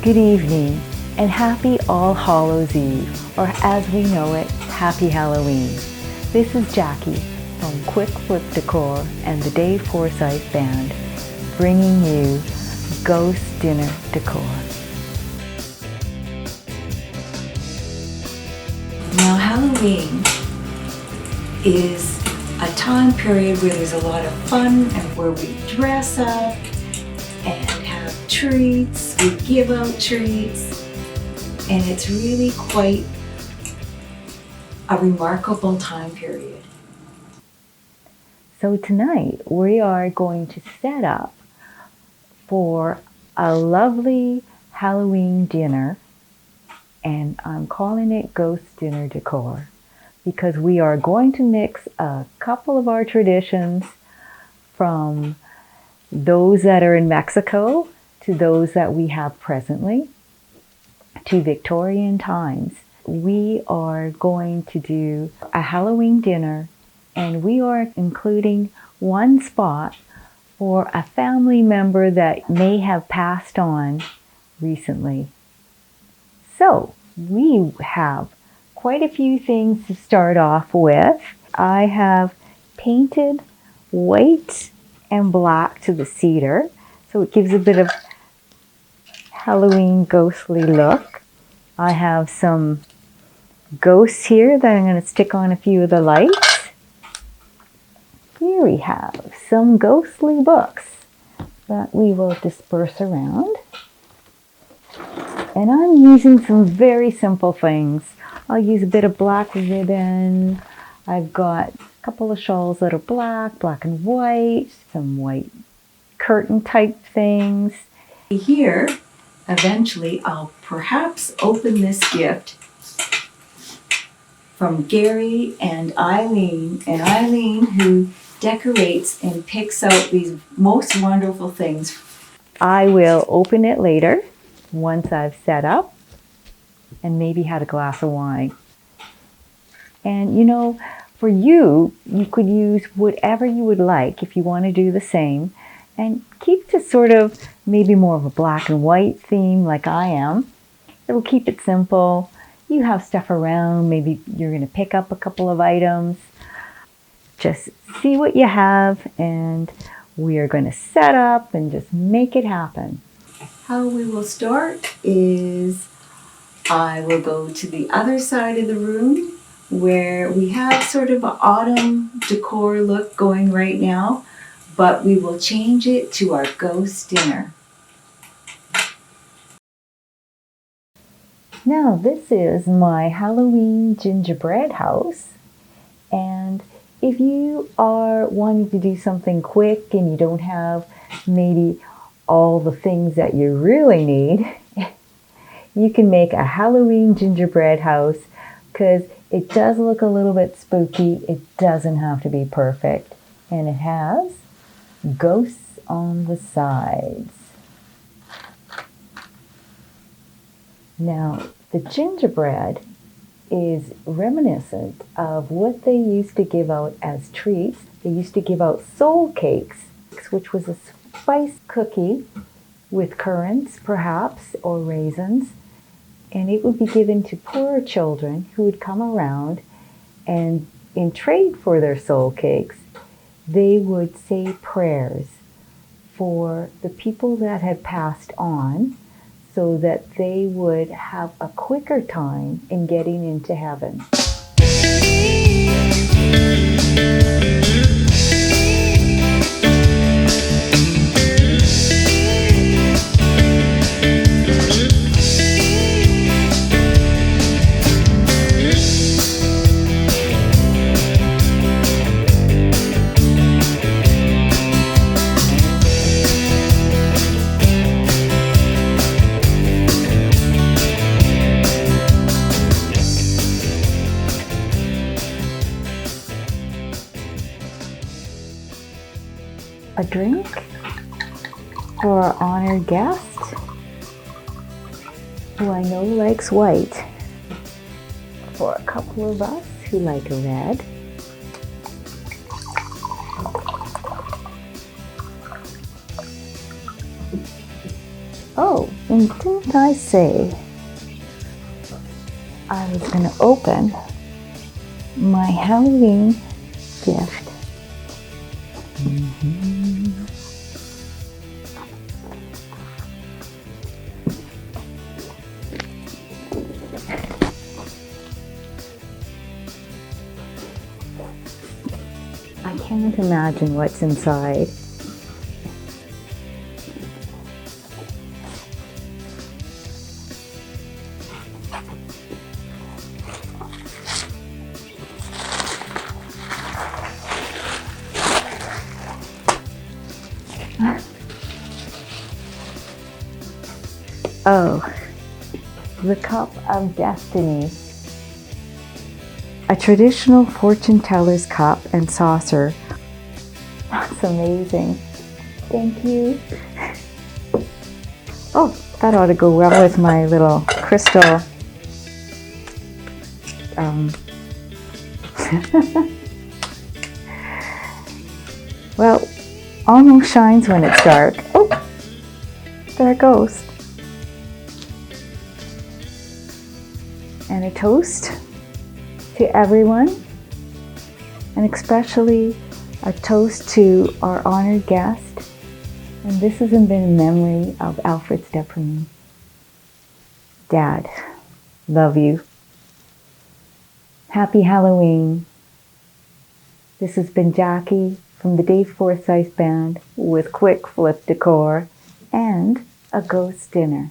Good evening and happy All Hallows Eve, or as we know it, Happy Halloween. This is Jackie from Quick Flip Decor and the Dave Forsyth Band, bringing you Ghost Dinner Decor. Now Halloween is a time period where there's a lot of fun and where we dress up and have treats, we give out treats, and it's really quite a remarkable time period. So tonight we are going to set up for a lovely Halloween dinner, and I'm calling it Ghost Dinner Decor because we are going to mix a couple of our traditions from those that are in Mexico to those that we have presently to Victorian times. We are going to do a Halloween dinner, and we are including one spot for a family member that may have passed on recently. So we have quite a few things to start off with. I have painted white and black to the cedar, so it gives a bit of Halloween ghostly look. I have some ghosts here that I'm going to stick on a few of the lights. Here we have some ghostly books that we will disperse around. And I'm using some very simple things. I'll use a bit of black ribbon. I've got a couple of shawls that are black and white, some white curtain type things. Here, eventually, I'll perhaps open this gift from Gary and Eileen who decorates and picks out these most wonderful things. I will open it later once I've set up and maybe had a glass of wine. And you know, for you could use whatever you would like if you want to do the same, and keep to sort of maybe more of a black and white theme like I am. It'll keep it simple. You have stuff around, maybe you're going to pick up a couple of items. Just see what you have, and we are going to set up and just make it happen. How we will start is I will go to the other side of the room where we have sort of an autumn decor look going right now, but we will change it to our ghost dinner. Now this is my Halloween gingerbread house, and if you are wanting to do something quick and you don't have maybe all the things that you really need, you can make a Halloween gingerbread house because it does look a little bit spooky. It doesn't have to be perfect, and it has ghosts on the sides. Now, the gingerbread is reminiscent of what they used to give out as treats. They used to give out soul cakes, which was a spice cookie with currants, perhaps, or raisins. And it would be given to poorer children who would come around, and in trade for their soul cakes, they would say prayers for the people that had passed on so that they would have a quicker time in getting into heaven. A drink for our honored guest, who I know likes white, for a couple of us who like red, oh, And didn't I say I was going to open my Halloween gift? I can't imagine what's inside. Oh, the Cup of Destiny. A traditional fortune teller's cup and saucer. That's amazing. Thank you. Oh, that ought to go well with my little crystal. Well, almost shines when it's dark. Oh, there it goes. And a toast to everyone, and especially a toast to our honored guest. And this has been in memory of Alfred Stepperine. Dad, love you. Happy Halloween. This has been Jackie from the Dave Forsyth Band with Quick Flip Decor and a Ghost Dinner.